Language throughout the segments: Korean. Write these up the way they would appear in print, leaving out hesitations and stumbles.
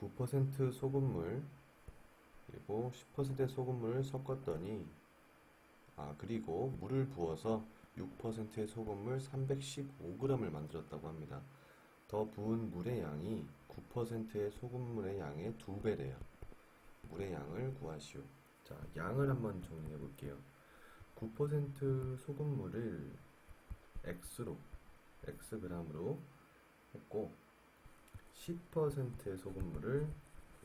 9% 소금물 그리고 10%의 소금물을 섞었더니 그리고 물을 부어서 6%의 소금물 315g을 만들었다고 합니다. 더 부은 물의 양이 9%의 소금물의 양의 2배래요. 물의 양을 구하시오. 자, 양을 한번 정리해 볼게요. 9% 소금물을 Xg으로 했고 10%의 소금물을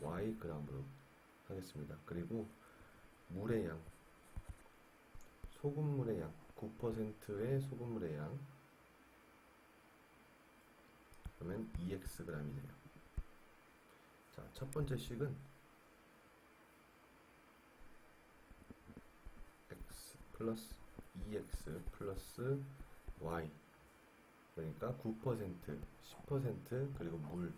Yg으로 하겠습니다. 그리고 물의 양, 소금물의 양, 9%의 소금물의 양 그러면 2Xg이네요. 자, 첫 번째 식은 X 플러스 2X 플러스 Y 그러니까 9%, 10% 그리고 물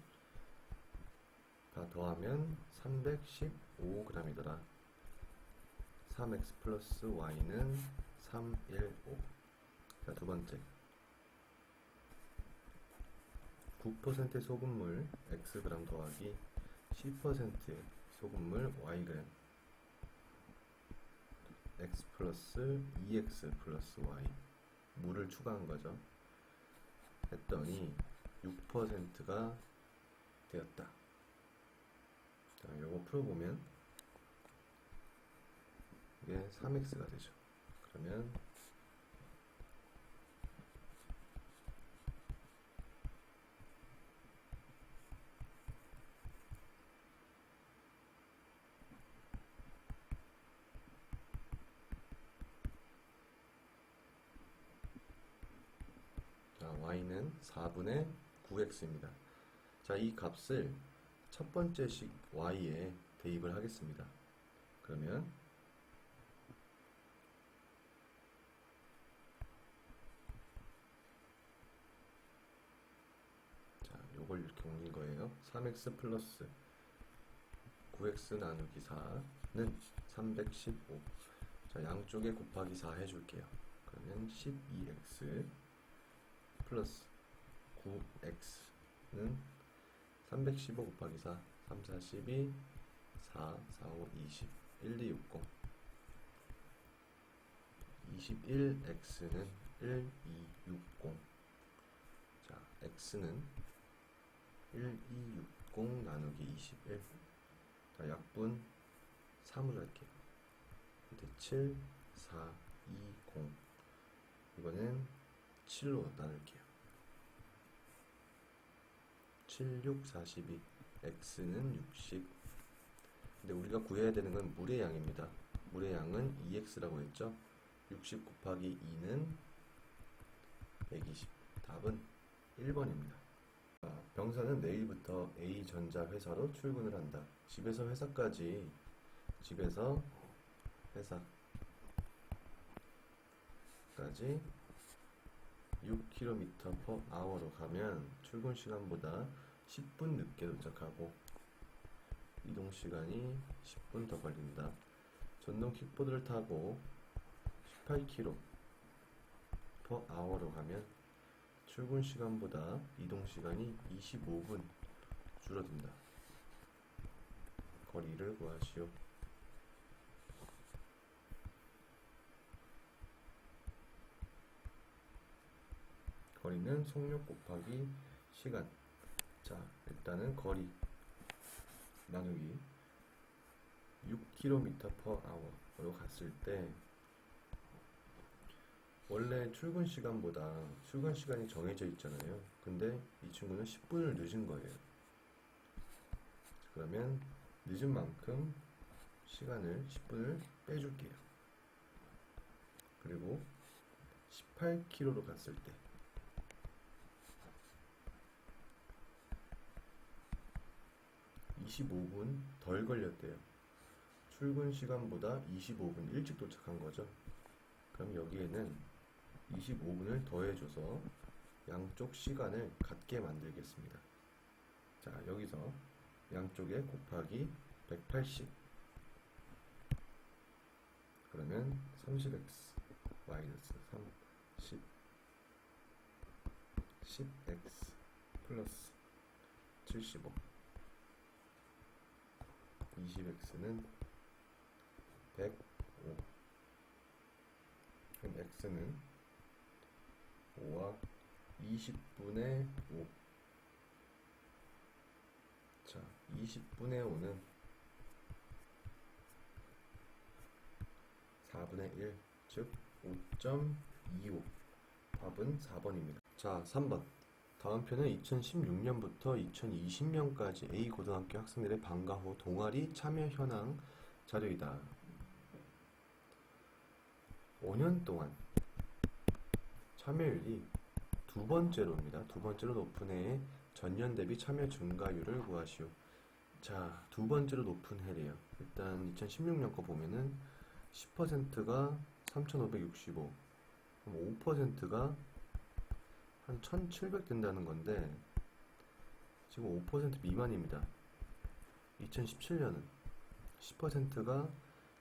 다 더하면 315g이더라. 3x 플러스 y는 315. 자, 두 번째 9%의 소금물 xg 더하기 10%의 소금물 yg x 플러스 2x 플러스 y 물을 추가한 거죠. 했더니 6%가 되었다. 자, 요거 풀어보면 이게 3x가 되죠. 그러면 자, y는 4분의 9x입니다. 자, 이 값을 첫 번째 식 y에 대입을 하겠습니다. 그러면 자, 요걸 이렇게 옮긴 거예요. 3x 플러스 9x 나누기 4는 315. 자, 양쪽에 곱하기 4 해줄게요. 그러면 12x 플러스 9x는 315 곱하기 4, 3, 4, 12, 4, 4, 5, 20, 1, 2, 60. 21x는 1, 2, 60. 자, x는 1, 2, 60 나누기 21. 자, 약분 3으로 할게요. 근데 7, 4, 2, 0. 이거는 7로 나눌게요. 7, 6, 42. x는 60. 근데 우리가 구해야 되는 건 물의 양입니다. 물의 양은 2x라고 했죠. 60 곱하기 2는 120. 답은 1번입니다. 병사는 내일부터 A전자 회사로 출근을 한다. 집에서 회사까지 6km/h로 가면 출근 시간보다 10분 늦게 도착하고 이동 시간이 10분 더 걸린다. 전동 킥보드를 타고 18km/h로 가면 출근 시간보다 이동 시간이 25분 줄어든다. 거리를 구하시오. 거리는 속력 곱하기 시간. 자, 일단은 거리 나누기 6km/h로 갔을 때 원래 출근 시간보다 출근 시간이 정해져 있잖아요. 근데 이 친구는 10분을 늦은 거예요. 그러면 늦은 만큼 시간을 10분을 빼줄게요. 그리고 18km로 갔을 때 25분 덜 걸렸대요. 출근 시간보다 25분 일찍 도착한 거죠. 그럼 여기에는 25분을 더해줘서 양쪽 시간을 같게 만들겠습니다. 자, 여기서 양쪽에 곱하기 180. 그러면 30x 마이너스 10x 플러스 75. 20x는 105. 그럼 x는 5와 20분의 5. 자, 20분의 5는 4분의 1, 즉 5.25. 답은 4번입니다. 자, 3번. 다음 편은 2016년부터 2020년까지 A고등학교 학생들의 방과 후 동아리 참여 현황 자료이다. 5년 동안 참여율이 두 번째로입니다. 두 번째로 높은 해에 전년 대비 참여 증가율을 구하시오. 자, 두 번째로 높은 해래요. 일단 2016년 거 보면은 10%가 3,565, 그럼 5%가 한 1,700 된다는 건데 지금 5% 미만입니다. 2017년은 10%가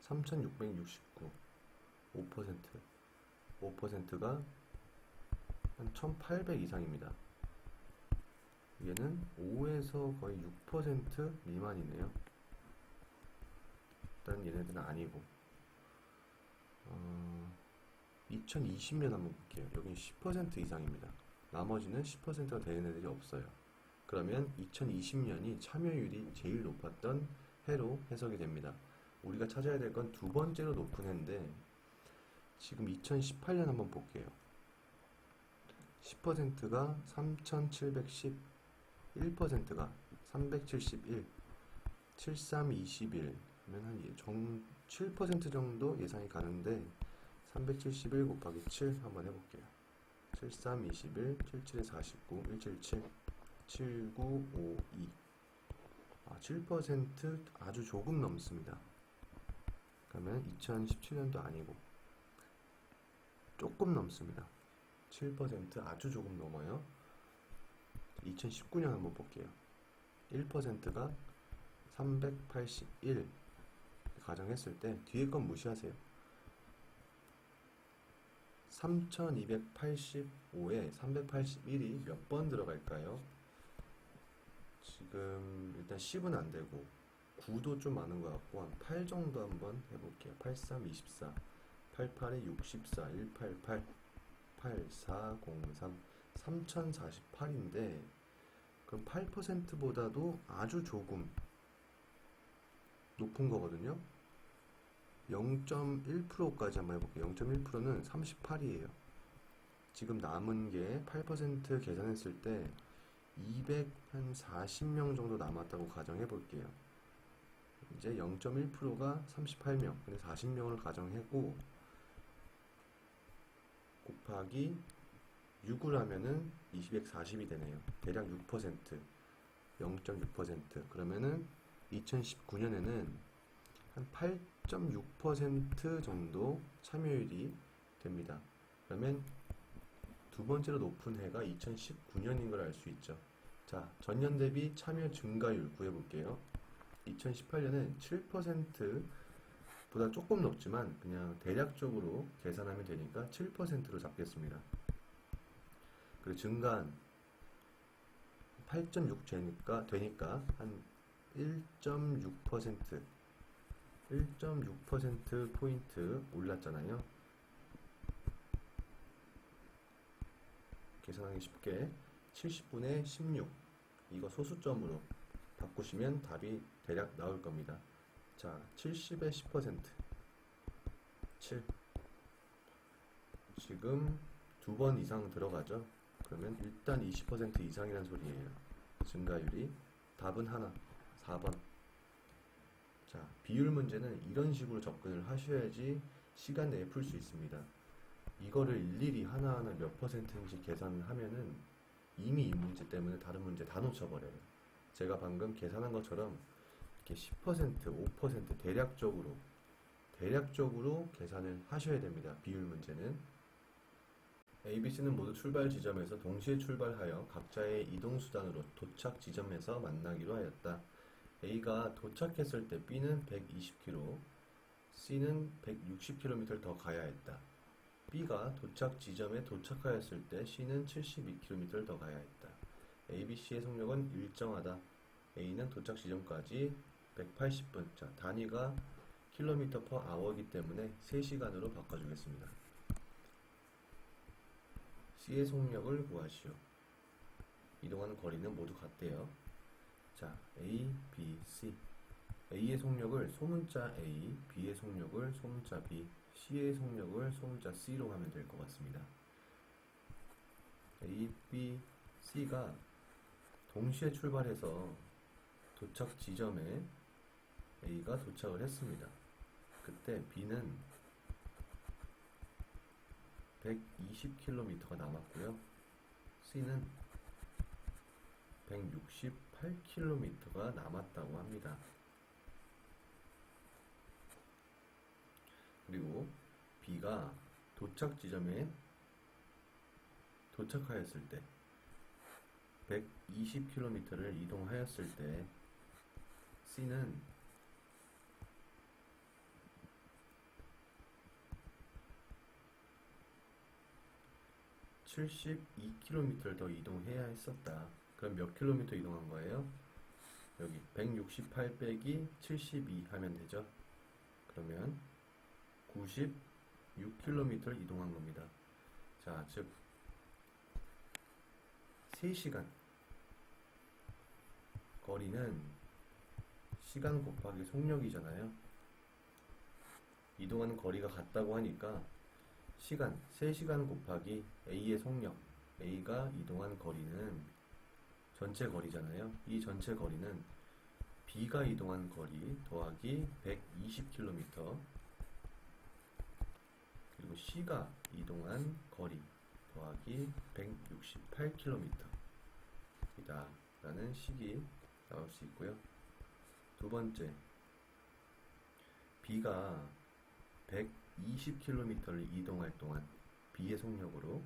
3,669, 5%가 한 1,800 이상입니다. 얘는 5에서 거의 6% 미만이네요. 일단 얘네들은 아니고 2020년 한번 볼게요. 여기 10% 이상입니다. 나머지는 10%가 되는 애들이 없어요. 그러면 2020년이 참여율이 제일 높았던 해로 해석이 됩니다. 우리가 찾아야 될 건 두 번째로 높은 해인데 지금 2018년 한번 볼게요. 10%가 3,710, 1%가 371, 7321 하면 한 7% 정도 예상이 가는데 371 곱하기 7 한번 해볼게요. 7321, 77에 49, 177, 7952. 7% 아주 조금 넘습니다. 그러면 2017년도 아니고 조금 넘습니다. 7% 아주 조금 넘어요. 2019년 한번 볼게요. 1%가 381 가정했을 때 뒤에 건 무시하세요. 3285에 381이 몇 번 들어갈까요? 지금 일단 10은 안 되고 9도 좀 많은 것 같고 한 8 정도 한번 해볼게요. 83, 24, 88에 64, 188, 8403, 3048인데 그럼 8%보다도 아주 조금 높은 거거든요. 0.1%까지 한번 해볼게요. 0.1%는 38이에요. 지금 남은 게 8% 계산했을 때 240명 정도 남았다고 가정해 볼게요. 이제 0.1%가 38명, 근데 40명을 가정하고 곱하기 6을 하면은 240이 되네요. 대략 6%, 0.6%. 그러면은 2019년에는 한 8.6% 정도 참여율이 됩니다. 그러면 두 번째로 높은 해가 2019년인 걸 알 수 있죠. 자, 전년 대비 참여 증가율 구해볼게요. 2018년은 7%보다 조금 높지만 그냥 대략적으로 계산하면 되니까 7%로 잡겠습니다. 그리고 증가한 8.6 되니까 한 1.6% 포인트 올랐잖아요. 계산하기 쉽게 70분의 16 이거 소수점으로 바꾸시면 답이 대략 나올 겁니다. 자, 70의 10% 7. 지금 두 번 이상 들어가죠. 그러면 일단 20% 이상이란 소리예요. 증가율이. 답은 하나, 4번. 자, 비율 문제는 이런 식으로 접근을 하셔야지 시간 내에 풀 수 있습니다. 이거를 일일이 하나하나 몇 퍼센트인지 계산을 하면은 이미 이 문제 때문에 다른 문제 다 놓쳐버려요. 제가 방금 계산한 것처럼 이렇게 10%, 5% 대략적으로 계산을 하셔야 됩니다. 비율 문제는. A, B, C는 모두 출발 지점에서 동시에 출발하여 각자의 이동수단으로 도착 지점에서 만나기로 하였다. A가 도착했을 때 B는 120km, C는 160km 더 가야 했다. B가 도착 지점에 도착하였을 때 C는 72km 더 가야 했다. A, B, C의 속력은 일정하다. A는 도착 지점까지 180분. 자, 단위가 킬로미터 퍼 아워이기 때문에 3시간으로 바꿔주겠습니다. C의 속력을 구하시오. 이동하는 거리는 모두 같대요. 자, A, B, C. A의 속력을 소문자 A, B의 속력을 소문자 B, C의 속력을 소문자 C로 하면 될 것 같습니다. A, B, C가 동시에 출발해서 도착 지점에 A가 도착을 했습니다. 그때 B는 120km가 남았고요. C는 168km가 남았다고 합니다. 그리고 B가 도착 지점에 도착하였을 때 120km를 이동하였을 때 C는 72km를 더 이동해야 했었다. 그럼 몇 킬로미터 이동한 거예요? 여기 168 빼기 72 하면 되죠. 그러면 96km를 이동한 겁니다. 자, 즉 3시간 거리는 시간 곱하기 속력이잖아요. 이동하는 거리가 같다고 하니까 시간, 3시간 곱하기 A의 속력, A가 이동한 거리는 전체 거리잖아요. 이 전체 거리는 B가 이동한 거리 더하기 120km 그리고 C가 이동한 거리 더하기 168km 이다 라는 식이 나올 수 있고요. 두 번째, B가 120km를 이동할 동안 B의 속력으로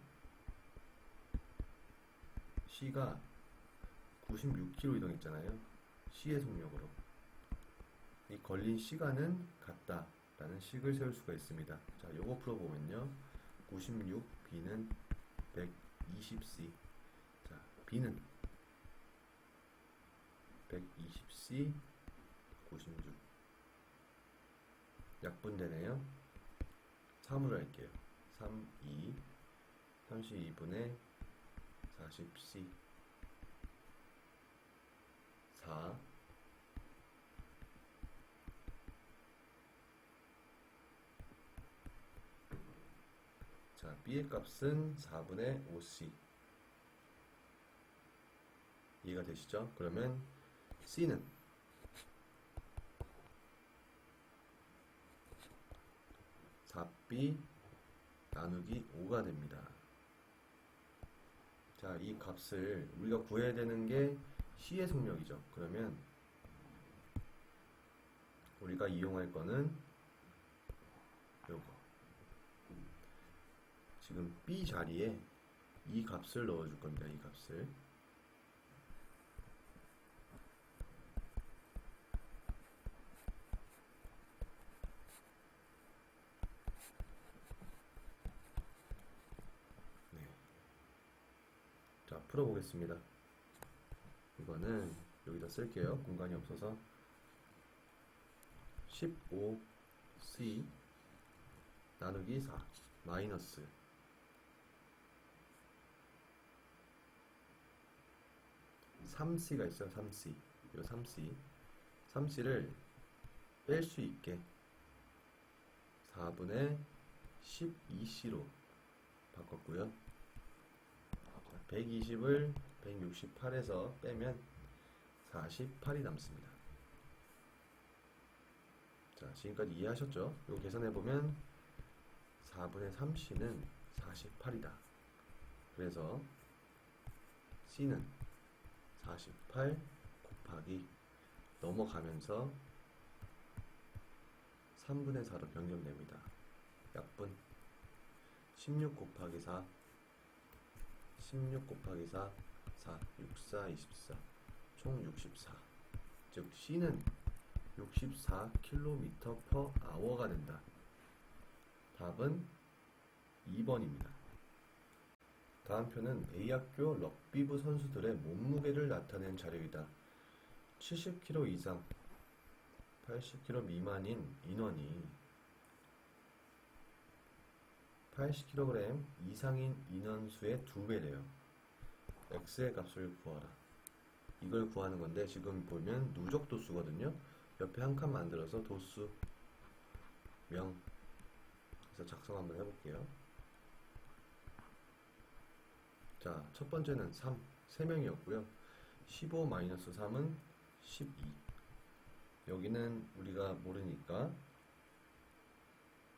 C가 96km 이동했잖아요. C의 속력으로 이 걸린 시간은 같다 라는 식을 세울 수가 있습니다. 자, 요거 풀어보면요. 96, B는 120C. 자, B는 120C, 96. 약분되네요. 3으로 할게요. 3, 2, 32분의 40C 4 자, B의 값은 4분의 5C 이해가 되시죠? 그러면 C는 4B 나누기 5가 됩니다. 자, 이 값을 우리가 구해야 되는 게 C의 속력이죠. 그러면 우리가 이용할 거는 요거. 지금 B 자리에 이 값을 넣어줄 겁니다. 이 값을. 자, 풀어보겠습니다. 이거는 여기다 쓸게요. 공간이 없어서 15C 나누기 4 마이너스 3C가 있어요. 3C 이거 3C를 뺄 수 있게 4분의 12C로 바꿨고요. 120을 168에서 빼면 48이 남습니다. 자, 지금까지 이해하셨죠? 이거 계산해보면 4분의 3C는 48이다. 그래서 C는 48 곱하기 넘어가면서 3분의 4로 변경됩니다. 약분 16 곱하기 4 16 곱하기 4 4 64 24 총 64 즉 C는 64km/h가 된다. 답은 2번입니다. 다음 표는 A학교 럭비부 선수들의 몸무게를 나타낸 자료이다. 70kg 이상 80kg 미만인 인원이 80kg 이상인 인원수의 2배래요. x의 값을 구하라. 이걸 구하는 건데 지금 보면 누적 도수거든요. 옆에 한 칸 만들어서 도수 명 그래서 작성 한번 해볼게요. 자, 첫 번째는 3, 3명이었고요. 15-3은 12. 여기는 우리가 모르니까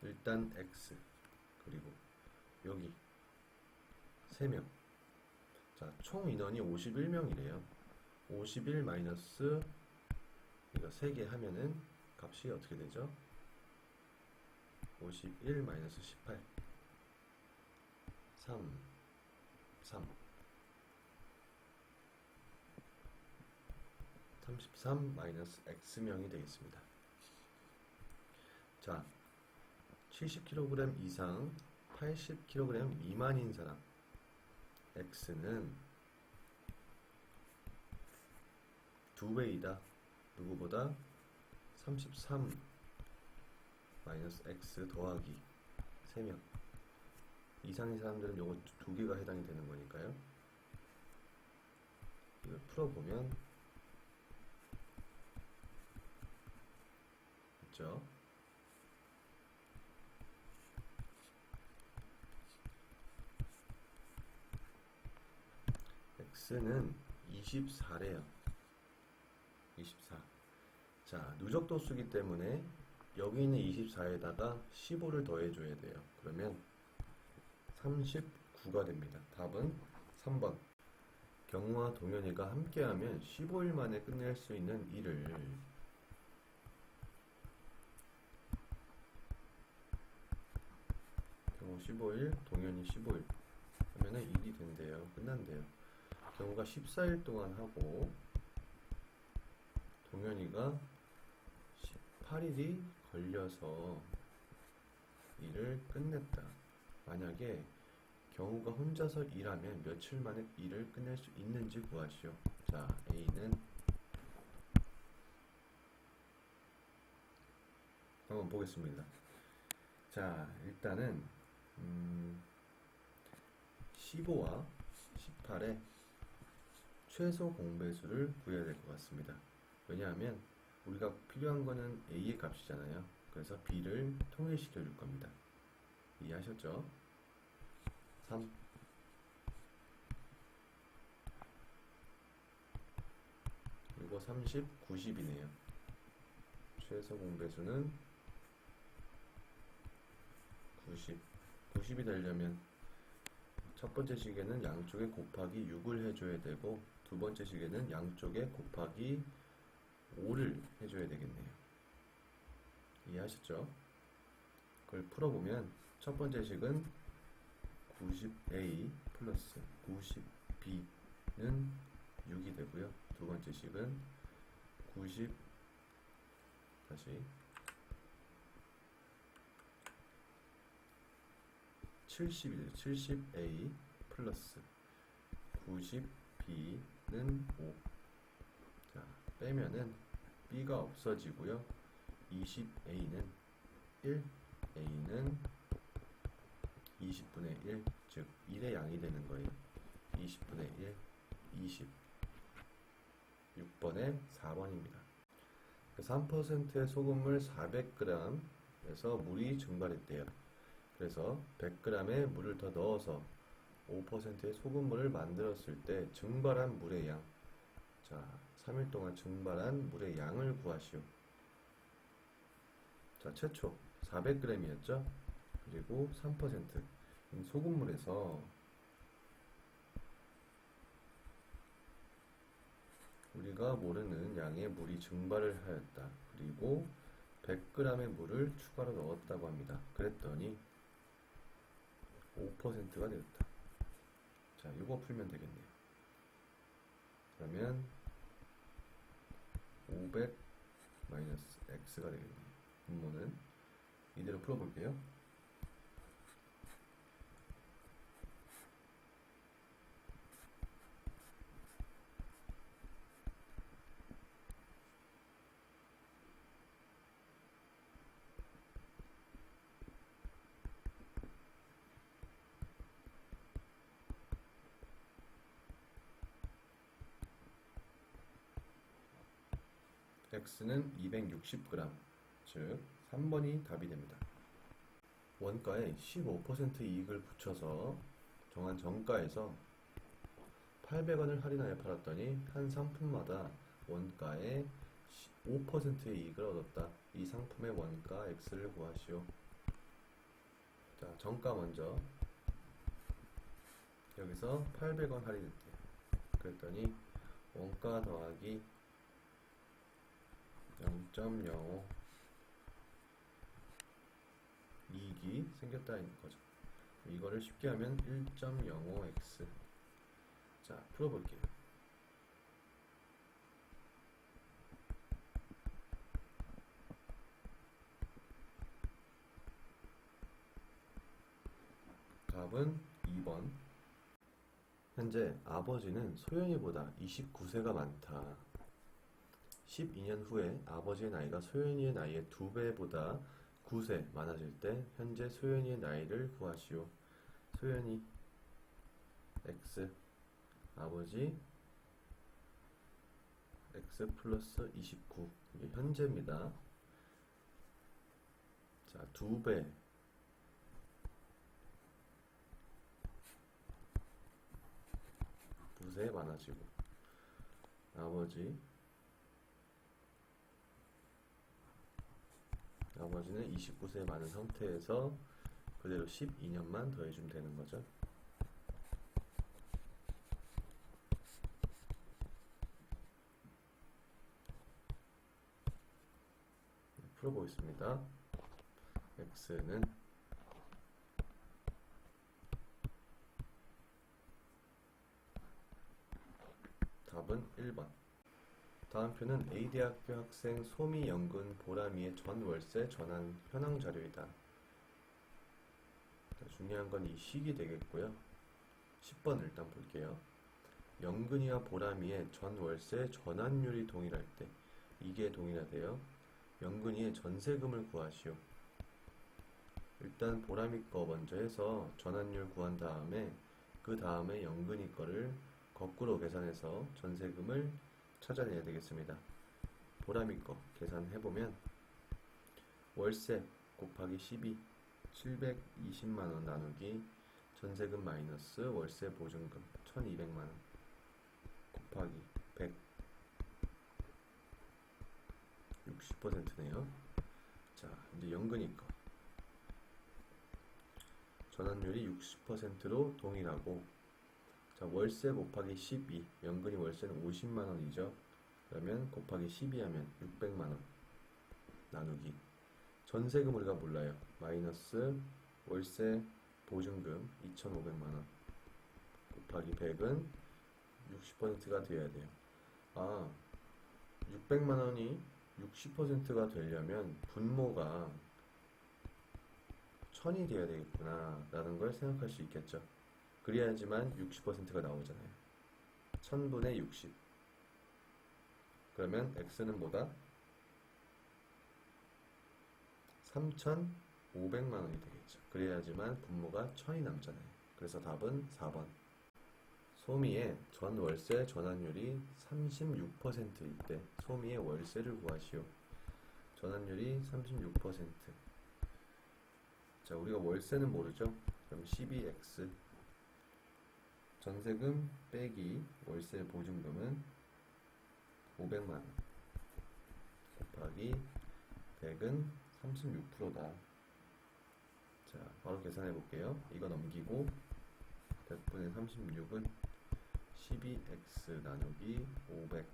일단 x 그리고 여기 3명. 자, 총 인원이 51명이래요. 51 마이너스 이거 3개 하면은 값이 어떻게 되죠? 51 마이너스 18 3 33 마이너스 x명이 되겠습니다. 자, 70kg 이상 80kg 미만인 사람 x는 2배이다. 누구보다 33 마이너스 x 더하기 3명 이상인 사람들은 요거 2개가 해당이 되는 거니까요. 이걸 풀어보면 있죠. x는 24래요. 24. 자, 누적도수기 때문에 여기 있는 24에다가 15를 더해줘야 돼요. 그러면 39가 됩니다. 답은 3번. 경우와 동현이가 함께하면 15일 만에 끝낼 수 있는 일을 경우 15일, 동현이 15일 하면은 일이 된대요. 끝난대요. 경우가 14일 동안 하고 동현이가 18일이 걸려서 일을 끝냈다. 만약에 경우가 혼자서 일하면 며칠 만에 일을 끝낼 수 있는지 구하시오. 자, A는 한번 보겠습니다. 자, 일단은 15와 18의 최소 공배수를 구해야 될 것 같습니다. 왜냐하면 우리가 필요한 거는 A의 값이잖아요. 그래서 B를 통일시켜 줄 겁니다. 이해하셨죠? 3 그리고 30, 90이네요. 최소 공배수는 90. 90이 되려면 첫 번째 시계는 양쪽에 곱하기 6을 해줘야 되고 두 번째 시계는 양쪽에 곱하기 5를 해줘야 되겠네요. 이해하셨죠? 그걸 풀어보면 첫 번째 식은 90A 플러스 90B는 6이 되고요. 두 번째 식은 90 다시 70이죠. 70A 플러스 90B는 5. 자, 빼면은 B가 없어지고요. 20A는 1, A는 20분의 1, 즉 1의 양이 되는 거예요. 20분의 1, 20. 6번에 4번입니다. 3%의 소금물 400g에서 물이 증발했대요. 그래서 100g의 물을 더 넣어서 5%의 소금물을 만들었을 때 증발한 물의 양. 자, 3일 동안 증발한 물의 양을 구하시오. 자, 최초 400g이었죠? 그리고 3% 소금물에서 우리가 모르는 양의 물이 증발을 하였다. 그리고 100g의 물을 추가로 넣었다고 합니다. 그랬더니 5%가 되었다. 자, 이거 풀면 되겠네요. 그러면 500 마이너스 x가 되겠네요. 분모는 이대로 풀어볼게요. x는 260g, 즉 3번이 답이 됩니다. 원가에 15% 이익을 붙여서 정한 정가에서 800원을 할인하여 팔았더니 한 상품마다 원가에 5%의 이익을 얻었다. 이 상품의 원가 x를 구하시오. 자, 정가 먼저. 여기서 800원 할인했대요. 그랬더니 원가 더하기 0.05 이익이 생겼다는 거죠. 이거를 쉽게 하면 1.05x. 자, 풀어볼게요. 답은 2번. 현재 아버지는 소연이보다 29세가 많다. 12년 후에 아버지의 나이가 소연이의 나이의 2배보다 9세 많아질 때 현재 소연이의 나이를 구하시오. 소연이 x, 아버지 x 플러스 29. 이게 현재입니다. 자, 2배 9세 많아지고 아버지는 29세 많은 상태에서 그대로 12년만 더해주면 되는 거죠. 풀어보겠습니다. x는 답은 1번. 다음 표는 A대학교 학생 소미, 영근, 보람이의 전 월세 전환 현황 자료이다. 중요한 건 이 식이 되겠고요. 10번 일단 볼게요. 영근이와 보람이의 전 월세 전환율이 동일할 때, 이게 동일하대요. 영근이의 전세금을 구하시오. 일단 보람이 거 먼저 해서 전환율 구한 다음에 그 다음에 영근이 거를 거꾸로 계산해서 전세금을 찾아내야 되겠습니다. 보람이 거 계산해보면 월세 곱하기 12, 720만원 나누기 전세금 마이너스 월세 보증금 1200만원 곱하기 100, 60%네요. 자, 이제 영근이 거 전환율이 60%로 동일하고, 자, 월세 곱하기 12, 영근이 월세는 50만원이죠. 그러면 곱하기 12 하면 600만원 나누기 전세금 우리가 몰라요. 마이너스 월세 보증금 2,500만원 곱하기 100은 60%가 되어야 돼요. 아, 600만원이 60%가 되려면 분모가 1000이 되어야 되겠구나 라는 걸 생각할 수 있겠죠. 그래야지만 60%가 나오잖아요. 1000분의 60. 그러면 x는 뭐다? 3,500만원이 되겠죠. 그래야지만 분모가 1000이 남잖아요. 그래서 답은 4번. 소미의 전 월세 전환율이 36%일 때 소미의 월세를 구하시오. 전환율이 36%. 자, 우리가 월세는 모르죠? 그럼 12x 전세금 빼기 월세 보증금은 500만원 곱하기 100은 36%다. 자, 바로 계산해 볼게요. 이거 넘기고 100분의 36은 12x 나누기 500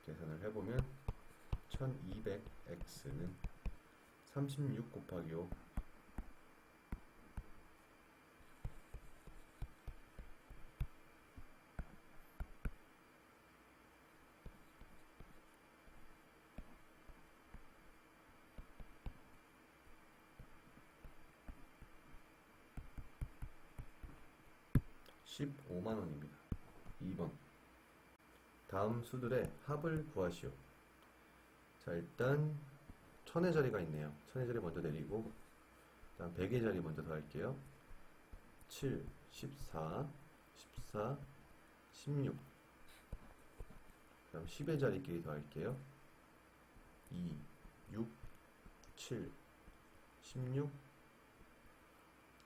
계산을 해보면 1200x는 36 곱하기 5 15만원입니다. 2번. 다음 수들의 합을 구하시오. 자, 일단 1000의 자리가 있네요. 1000의 자리 먼저 내리고 다음 100의 자리 먼저 더할게요. 7, 14, 14, 16. 그럼 10의 자리끼리 더할게요. 2, 6, 7, 16,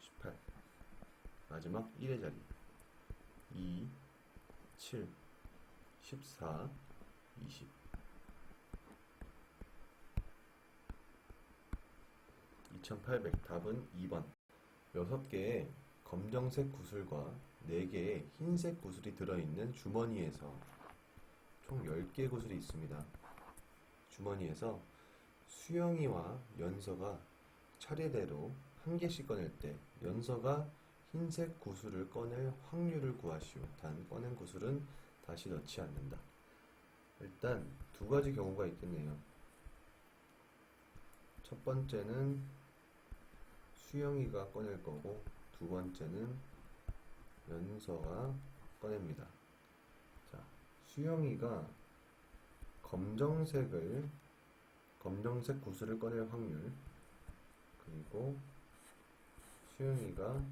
18. 마지막 1의 자리. 2, 7, 14, 20. 2800. 답은 2번. 6개의 검정색 구슬과 4개의 흰색 구슬이 들어있는 주머니에서 총 10개의 구슬이 있습니다. 주머니에서 수영이와 연서가 차례대로 한 개씩 꺼낼 때 연서가 흰색 구슬을 꺼낼 확률을 구하시오. 단 꺼낸 구슬은 다시 넣지 않는다. 일단 두 가지 경우가 있겠네요. 첫 번째는 수영이가 꺼낼 거고, 두 번째는 연서가 꺼냅니다. 자, 수영이가 검정색 구슬을 꺼낼 확률, 그리고 수영이가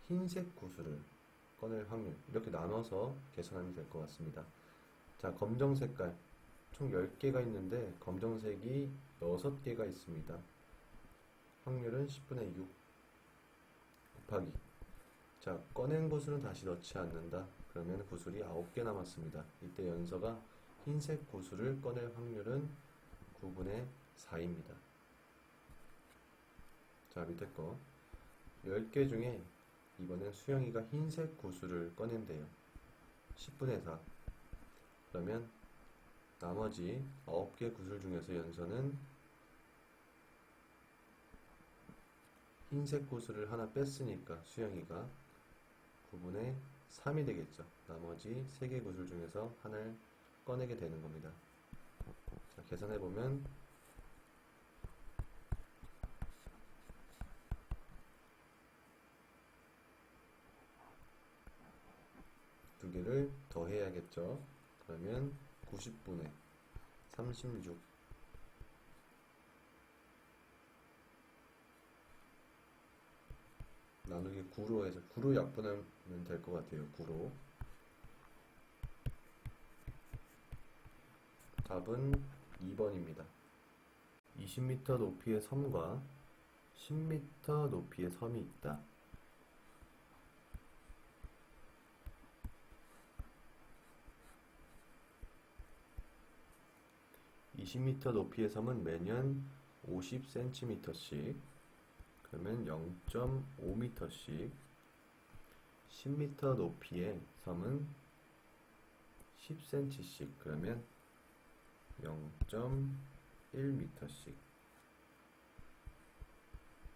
흰색 구슬을 꺼낼 확률, 이렇게 나눠서 계산하면 될 것 같습니다. 자, 검정 색깔 총 10개가 있는데 검정색이 6개가 있습니다. 확률은 10분의 6 곱하기, 자, 꺼낸 구슬은 다시 넣지 않는다. 그러면 구슬이 9개 남았습니다. 이때 연서가 흰색 구슬을 꺼낼 확률은 9분의 4입니다. 자, 밑에 거 10개 중에 이번엔 수영이가 흰색 구슬을 꺼낸대요. 10분의 4. 그러면 나머지 9개 구슬 중에서 연서는 흰색 구슬을 하나 뺐으니까 수영이가 9분의 3이 되겠죠. 나머지 3개 구슬 중에서 하나를 꺼내게 되는 겁니다. 자, 계산해보면 두 개를 더해야겠죠. 그러면 90분의 36 나누기 9로 해서 9로 약분하면 될 것 같아요. 9로. 답은 2번입니다. 20m 높이의 섬과 10m 높이의 섬이 있다. 20m 높이의 섬은 매년 50cm씩, 그러면 0.5m씩, 10m 높이의 섬은 10cm씩, 그러면 0.1m씩.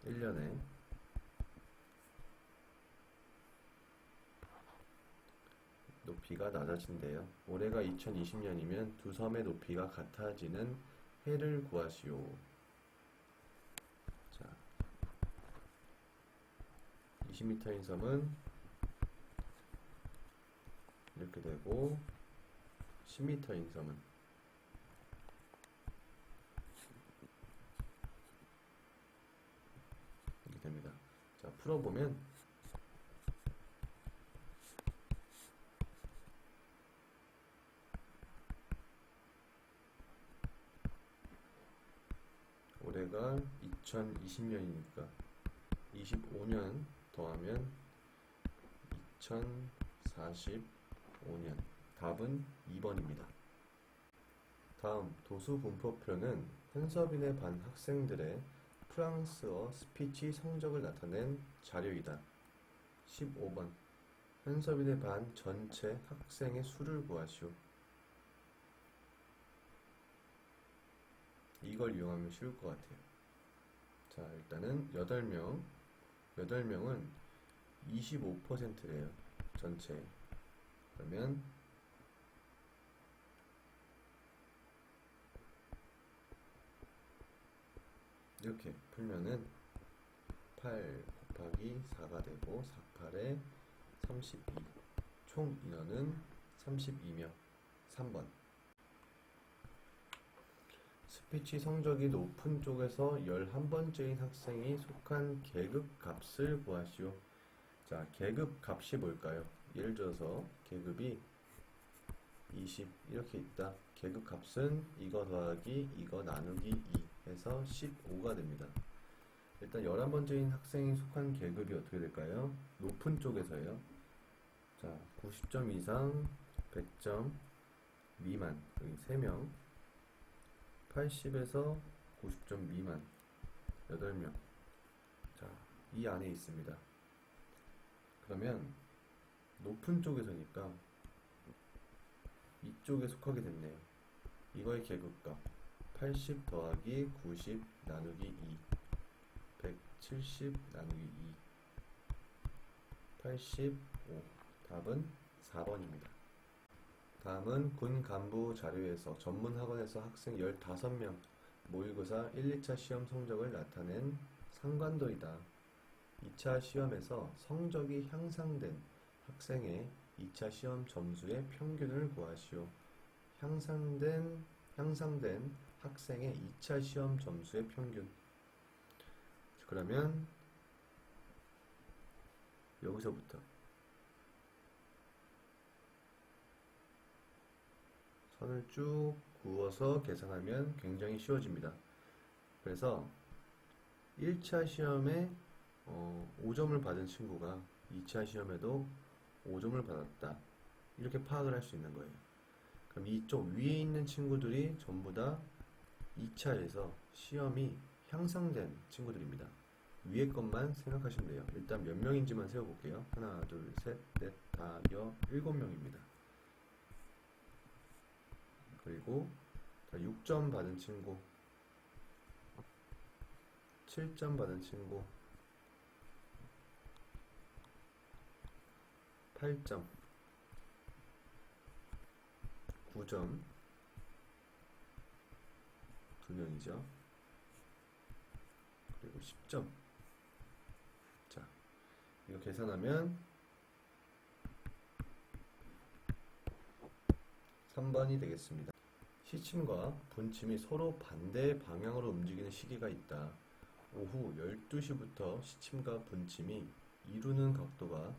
1년에 높이가 낮아진대요. 올해가 2020년이면 두 섬의 높이가 같아지는 해를 구하시오. 자, 20m인 섬은 이렇게 되고, 10m인 섬은 이렇게 됩니다. 자, 풀어보면 올해가 2020년이니까 25년 더하면 2045년. 답은 2번입니다. 다음 도수 분포표는 현서빈의 반 학생들의 프랑스어 스피치 성적을 나타낸 자료이다. 15번. 현서빈의 반 전체 학생의 수를 구하시오. 이걸 이용하면 쉬울 것 같아요. 자, 일단은 8명은 25%래요. 전체. 그러면 이렇게 풀면은 8 곱하기 4가 되고 4, 8에 32. 총 인원은 32명. 3번. 스피치 성적이 높은 쪽에서 11번째인 학생이 속한 계급 값을 구하시오. 자, 계급 값이 뭘까요? 예를 들어서 계급이 20 이렇게 있다. 계급값은 이거 더하기 이거 나누기 2 해서 15가 됩니다. 일단 11번째인 학생이 속한 계급이 어떻게 될까요? 높은 쪽에서예요. 자, 90점 이상 100점 미만 여기 3명, 80에서 90점 미만 8명. 자, 이 안에 있습니다. 그러면 높은 쪽에서니까 이쪽에 속하게 됐네요. 이거의 계급값 80 더하기 90 나누기 2 170 나누기 2 85. 답은 4번입니다. 다음은 군 간부 자료에서 전문 학원에서 학생 15명 모의고사 1, 2차 시험 성적을 나타낸 상관도이다. 2차 시험에서 성적이 향상된 학생의 2차 시험 점수의 평균을 구하시오. 향상된 학생의 2차 시험 점수의 평균. 그러면 여기서부터 선을 쭉 그어서 계산하면 굉장히 쉬워집니다. 그래서 1차 시험에 5점을 받은 친구가 2차 시험에도 5점을 받았다. 이렇게 파악을 할 수 있는 거예요. 그럼 이쪽 위에 있는 친구들이 전부 다 2차에서 시험이 향상된 친구들입니다. 위에 것만 생각하시면 돼요. 일단 몇 명인지만 세워볼게요. 하나, 둘, 셋, 넷, 다, 여, 7명입니다. 그리고 6점 받은 친구, 7점 받은 친구, 8점, 9점, 2명이죠. 그리고 10점. 자, 이거 계산하면 3번이 되겠습니다. 시침과 분침이 서로 반대 방향으로 움직이는 시기가 있다. 오후 12시부터 시침과 분침이 이루는 각도가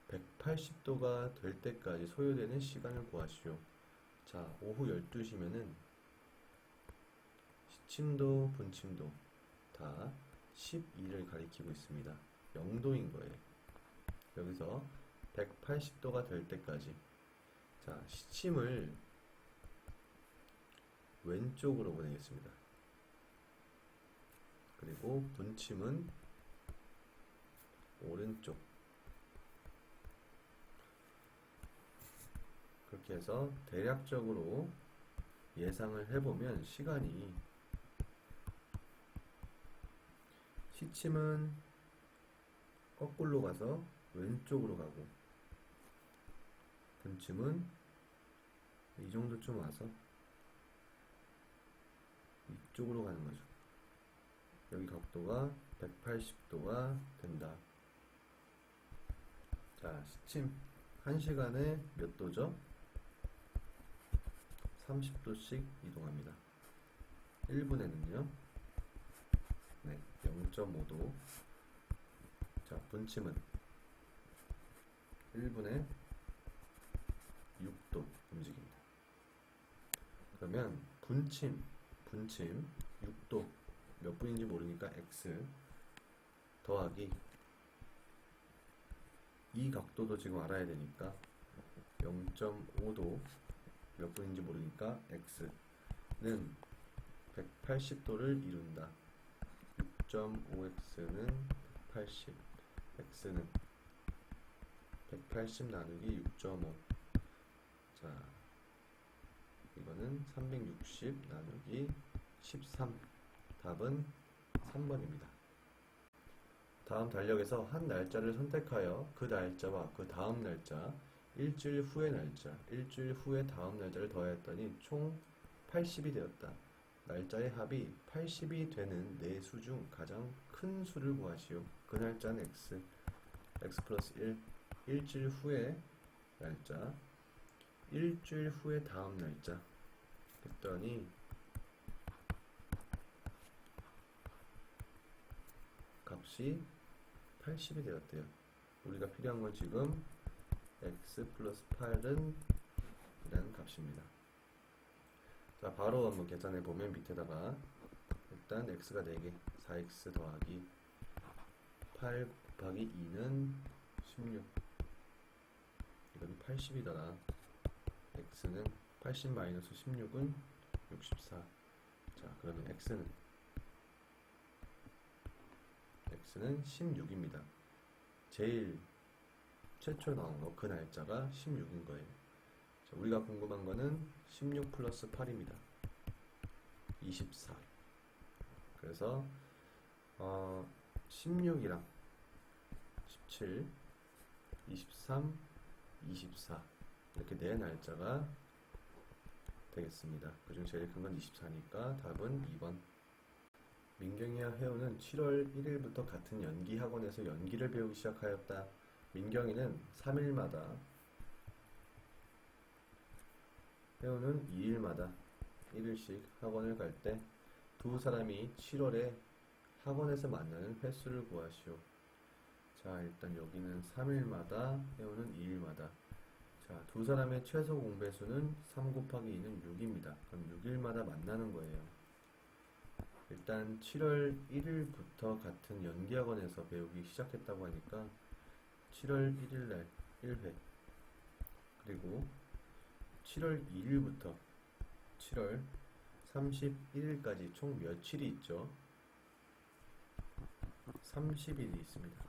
180도가 될 때까지 소요되는 시간을 구하시오. 자, 오후 12시면은 시침도 분침도 다 12를 가리키고 있습니다. 0도인 거예요. 여기서 180도가 될 때까지. 자, 시침을 왼쪽으로 보내겠습니다. 그리고 분침은 오른쪽. 그렇게 해서 대략적으로 예상을 해보면 시간이 시침은 거꾸로 가서 왼쪽으로 가고 분침은 이 정도쯤 와서 이쪽으로 가는 거죠. 여기 각도가 180도가 된다. 자, 시침 1시간에 몇 도죠? 30도씩 이동합니다. 1분에는요, 네, 0.5도. 자, 분침은 1분에 6도 움직입니다. 그러면 분침 6도 몇 분인지 모르니까 x 더하기 이 각도도 지금 알아야 되니까 0.5도 몇 분인지 모르니까 x는 180도를 이룬다. 6.5x는 180, x는 180 나누기 6.5. 자, 이거는 360 나누기 13. 답은 3번입니다. 다음 달력에서 한 날짜를 선택하여 그 날짜와 그 다음 날짜, 일주일 후의 날짜, 일주일 후의 다음 날짜를 더하였더니 총 80이 되었다. 날짜의 합이 80이 되는 네 수 중 가장 큰 수를 구하시오. 그 날짜는 x, x 플러스 1, 일주일 후의 날짜, 일주일 후의 다음 날짜 했더니 값이 80이 되었대요. 우리가 필요한 건 지금 x 플러스 8은 이라는 값입니다. 자, 바로 한번 계산해 보면 밑에다가 일단 x가 4개, 4x 더하기 8 곱하기 2는 16. 이건 80이더라. x는 80 마이너스 16은 64. 자, 그러면 x는 16입니다. 제일 최초 나온 거, 그 날짜가 16인 거예요. 자, 우리가 궁금한 거는 16 플러스 8입니다. 24. 그래서 16이랑 17, 23, 24 이렇게 네 날짜가 되겠습니다. 그중 제일 큰 건 24니까 답은 2번. 민경이와 혜우는 7월 1일부터 같은 연기 학원에서 연기를 배우기 시작하였다. 민경이는 3일마다, 혜우는 2일마다 1일씩 학원을 갈 때 두 사람이 7월에 학원에서 만나는 횟수를 구하시오. 자, 일단 여기는 3일마다, 혜우는 2일마다. 자, 두 사람의 최소 공배수는 3 곱하기 2는 6입니다. 그럼 6일마다 만나는 거예요. 일단 7월 1일부터 같은 연기학원에서 배우기 시작했다고 하니까 7월 1일날 1회, 그리고 7월 2일부터 7월 31일까지 총 며칠이 있죠? 30일이 있습니다.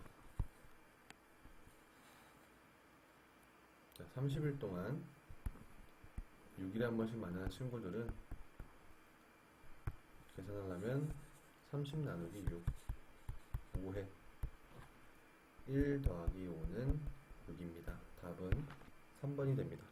자, 30일 동안 6일에 한 번씩 만나는 친구들은 계산하려면 30 나누기 6, 5회. 1 더하기 5는 6입니다. 답은 3번이 됩니다.